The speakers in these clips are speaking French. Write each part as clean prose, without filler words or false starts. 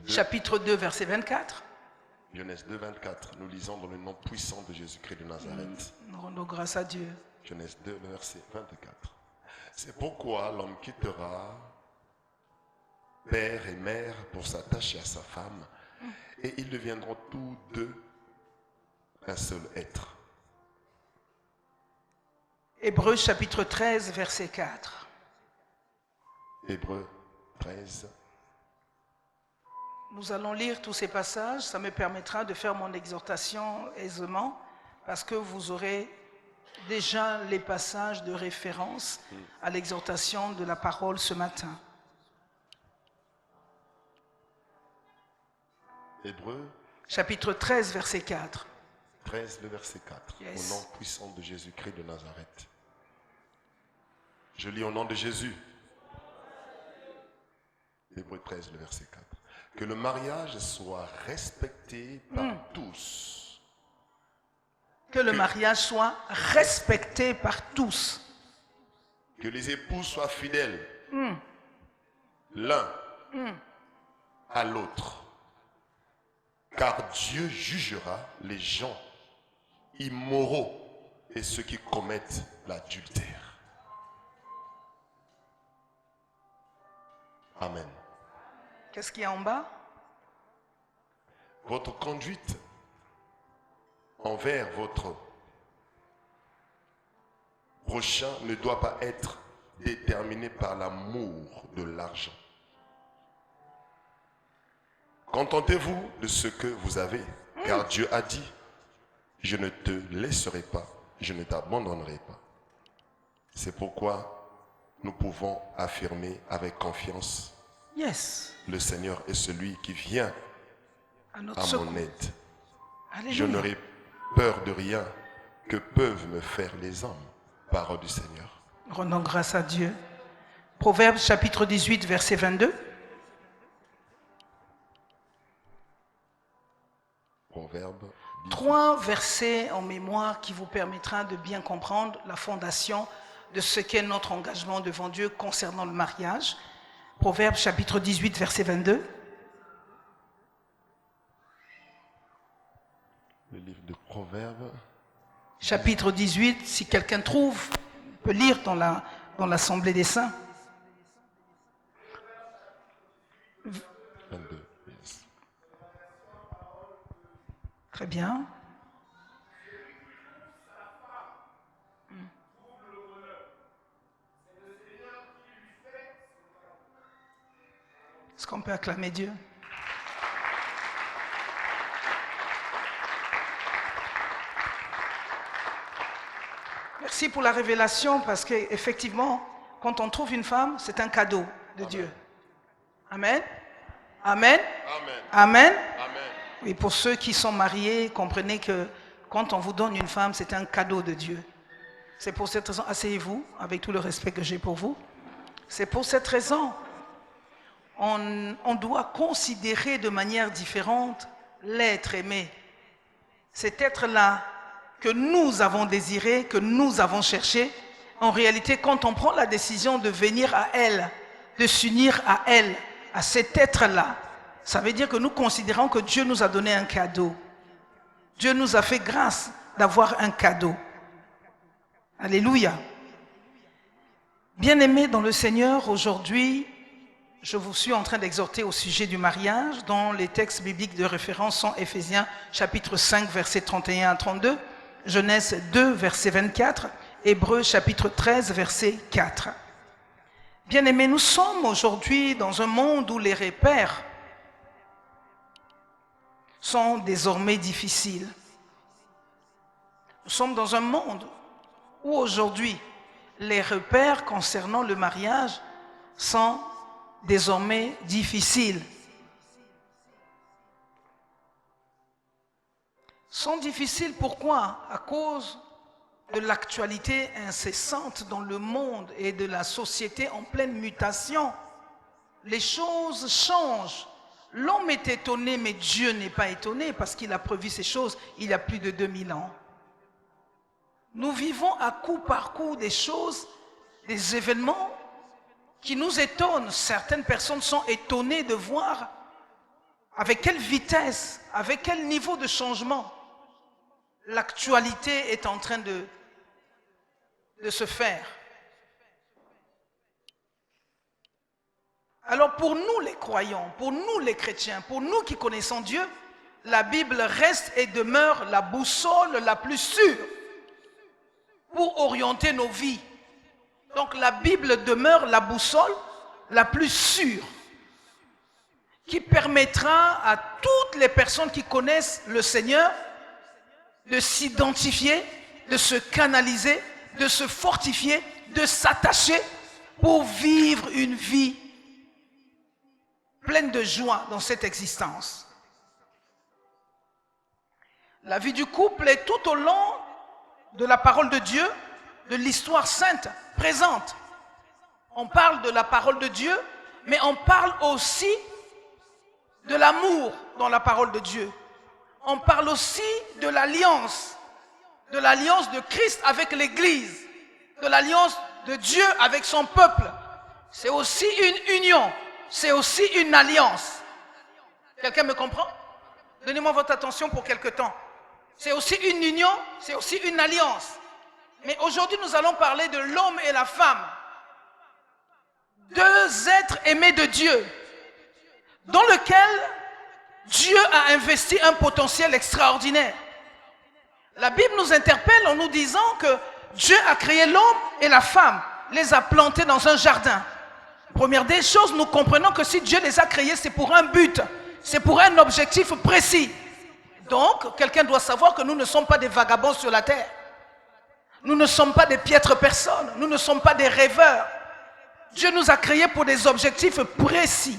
chapitre 2, verset 24. Genèse 2, 24. Nous lisons dans le nom puissant de Jésus-Christ de Nazareth. Nous rendons grâce à Dieu. Genèse 2, verset 24. C'est pourquoi l'homme quittera père et mère pour s'attacher à sa femme, et ils deviendront tous deux un seul être. Hébreux chapitre 13, verset 4. Hébreux 13. Nous allons lire tous ces passages. Ça me permettra de faire mon exhortation aisément, parce que vous aurez déjà les passages de référence à l'exhortation de la parole ce matin. Hébreux Chapitre 13, verset 4. 13, le verset 4. Yes. Au nom puissant de Jésus-Christ de Nazareth. Je lis au nom de Jésus. Hébreux 13, le verset 4. Que le mariage soit respecté par tous. Que le mariage soit respecté par tous. Que les époux soient fidèles l'un à l'autre. Car Dieu jugera les gens immoraux et ceux qui commettent l'adultère. Amen. Qu'est-ce qu'il y a en bas? Votre conduite envers votre prochain ne doit pas être déterminée par l'amour de l'argent. Contentez-vous de ce que vous avez, car Dieu a dit, je ne te laisserai pas, je ne t'abandonnerai pas. C'est pourquoi nous pouvons affirmer avec confiance, Yes. le Seigneur est celui qui vient À notre à secours. mon aide. Alléluia. Je n'aurai peur de rien que peuvent me faire les hommes. Parole du Seigneur. Rendons grâce à Dieu. Proverbes chapitre 18, verset 22. Proverbe 18. 3 versets en mémoire qui vous permettra de bien comprendre la fondation de ce qu'est notre engagement devant Dieu concernant le mariage. Proverbes chapitre 18, verset 22. Le livre de Proverbes. Chapitre 18, si quelqu'un trouve, peut lire dans l'Assemblée des Saints. 22. Yes. Très bien. Est-ce qu'on peut acclamer Dieu? Merci pour la révélation, parce qu'effectivement, quand on trouve une femme, c'est un cadeau de Dieu. Amen. Amen. Amen. Amen. Amen. Et pour ceux qui sont mariés, comprenez que quand on vous donne une femme, c'est un cadeau de Dieu. C'est pour cette raison, asseyez-vous, avec tout le respect que j'ai pour vous. C'est pour cette raison, on doit considérer de manière différente l'être aimé. Cet être-là que nous avons désiré, que nous avons cherché. En réalité, quand on prend la décision de venir à elle, de s'unir à elle, à cet être-là, ça veut dire que nous considérons que Dieu nous a donné un cadeau. Dieu nous a fait grâce d'avoir un cadeau. Alléluia. Bien-aimés dans le Seigneur, aujourd'hui, je vous suis en train d'exhorter au sujet du mariage, dont les textes bibliques de référence sont Éphésiens chapitre 5, versets 31 à 32, Genèse 2, verset 24, Hébreux chapitre 13, verset 4. Bien-aimés, nous sommes aujourd'hui dans un monde où les repères sont désormais difficiles. Nous sommes dans un monde où aujourd'hui, les repères concernant le mariage sont désormais difficiles. Sont difficiles pourquoi? À cause de l'actualité incessante dans le monde et de la société en pleine mutation. Les choses changent. L'homme est étonné, mais Dieu n'est pas étonné parce qu'il a prévu ces choses il y a plus de 2000 ans. Nous vivons à coup par coup des choses, des événements qui nous étonnent. Certaines personnes sont étonnées de voir avec quelle vitesse, avec quel niveau de changement l'actualité est en train de se faire. Alors pour nous les croyants, pour nous les chrétiens, pour nous qui connaissons Dieu, la Bible reste et demeure la boussole la plus sûre pour orienter nos vies. Donc la Bible demeure la boussole la plus sûre qui permettra à toutes les personnes qui connaissent le Seigneur de s'identifier, de se canaliser, de se fortifier, de s'attacher pour vivre une vie pleine de joie dans cette existence. La vie du couple est tout au long de la parole de Dieu, de l'histoire sainte présente. On parle de la parole de Dieu, mais on parle aussi de l'amour dans la parole de Dieu. On parle aussi de l'alliance de Christ avec l'Église, de l'alliance de Dieu avec son peuple. C'est aussi une union, c'est aussi une alliance. Quelqu'un me comprend? Donnez-moi votre attention pour quelque temps. C'est aussi une union, c'est aussi une alliance. Mais aujourd'hui, nous allons parler de l'homme et la femme. Deux êtres aimés de Dieu, dans lequel Dieu a investi un potentiel extraordinaire. La Bible nous interpelle en nous disant que Dieu a créé l'homme et la femme, les a plantés dans un jardin. Première des choses, nous comprenons que si Dieu les a créés, c'est pour un but, c'est pour un objectif précis. Donc, quelqu'un doit savoir que nous ne sommes pas des vagabonds sur la terre. Nous ne sommes pas des piètres personnes, nous ne sommes pas des rêveurs. Dieu nous a créés pour des objectifs précis.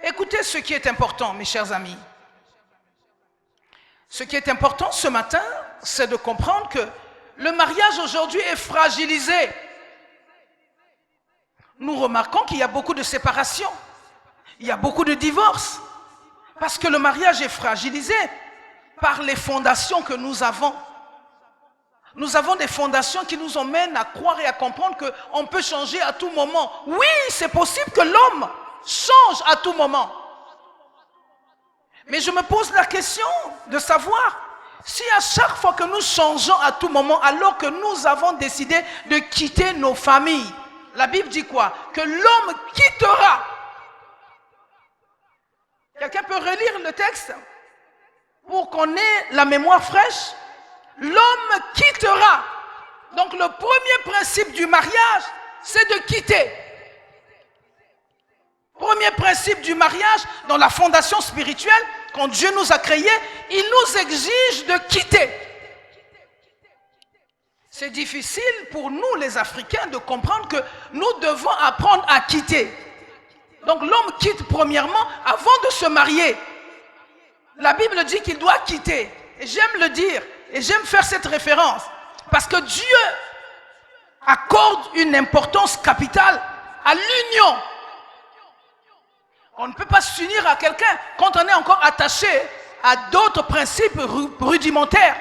Écoutez ce qui est important, mes chers amis. Ce qui est important ce matin, c'est de comprendre que le mariage aujourd'hui est fragilisé. Nous remarquons qu'il y a beaucoup de séparations, il y a beaucoup de divorces, parce que le mariage est fragilisé par les fondations que nous avons. Nous avons des fondations qui nous emmènent à croire et à comprendre qu'on peut changer à tout moment. Oui, c'est possible que l'homme change à tout moment. Mais je me pose la question de savoir si à chaque fois que nous changeons à tout moment, alors que nous avons décidé de quitter nos familles, la Bible dit quoi? Que l'homme quittera. Quelqu'un peut relire le texte pour qu'on ait la mémoire fraîche? L'homme quittera. Donc le premier principe du mariage, c'est de quitter. Premier principe du mariage, dans la fondation spirituelle, quand Dieu nous a créés, il nous exige de quitter. C'est difficile pour nous les Africains de comprendre que nous devons apprendre à quitter. Donc l'homme quitte premièrement avant de se marier. La Bible dit qu'il doit quitter. Et j'aime le dire, et j'aime faire cette référence, parce que Dieu accorde une importance capitale à l'union. On ne peut pas s'unir à quelqu'un quand on est encore attaché à d'autres principes rudimentaires.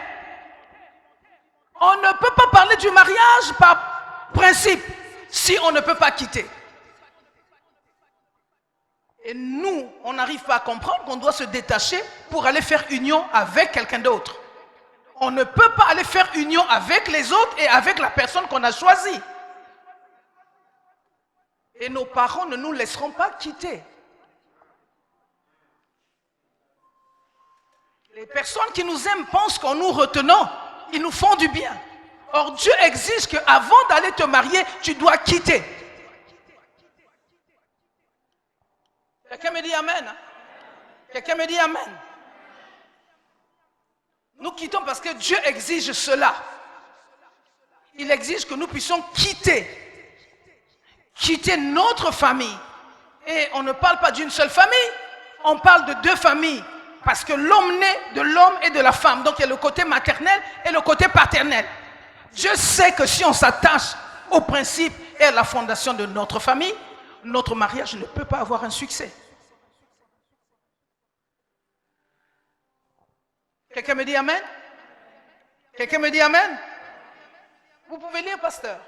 On ne peut pas parler du mariage par principe si on ne peut pas quitter. Et nous, on n'arrive pas à comprendre qu'on doit se détacher pour aller faire union avec quelqu'un d'autre. On ne peut pas aller faire union avec les autres et avec la personne qu'on a choisie. Et nos parents ne nous laisseront pas quitter. Les personnes qui nous aiment pensent qu'en nous retenant, ils nous font du bien. Or, Dieu exige qu'avant d'aller te marier, tu dois quitter. Quelqu'un me dit Amen. Quelqu'un me dit Amen. Nous quittons parce que Dieu exige cela. Il exige que nous puissions quitter notre famille. Et on ne parle pas d'une seule famille, on parle de deux familles. Parce que l'homme naît de l'homme et de la femme. Donc il y a le côté maternel et le côté paternel. Dieu sait que si on s'attache au principe et à la fondation de notre famille, notre mariage ne peut pas avoir un succès. Quelqu'un me dit Amen? Quelqu'un me dit Amen? Vous pouvez lire, pasteur.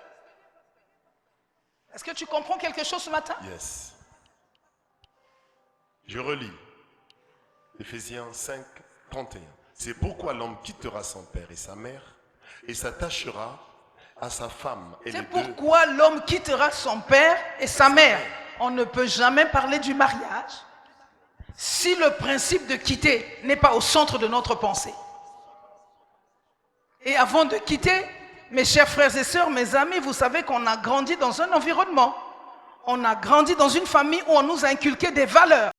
Est-ce que tu comprends quelque chose ce matin? Yes. Je relis. Éphésiens 5, 31. C'est pourquoi l'homme quittera son père et sa mère et s'attachera à sa femme. Et C'est les deux... pourquoi l'homme quittera son père et sa mère. On ne peut jamais parler du mariage si le principe de quitter n'est pas au centre de notre pensée. Et avant de quitter, mes chers frères et sœurs, mes amis, vous savez qu'on a grandi dans un environnement. On a grandi dans une famille où on nous a inculqué des valeurs.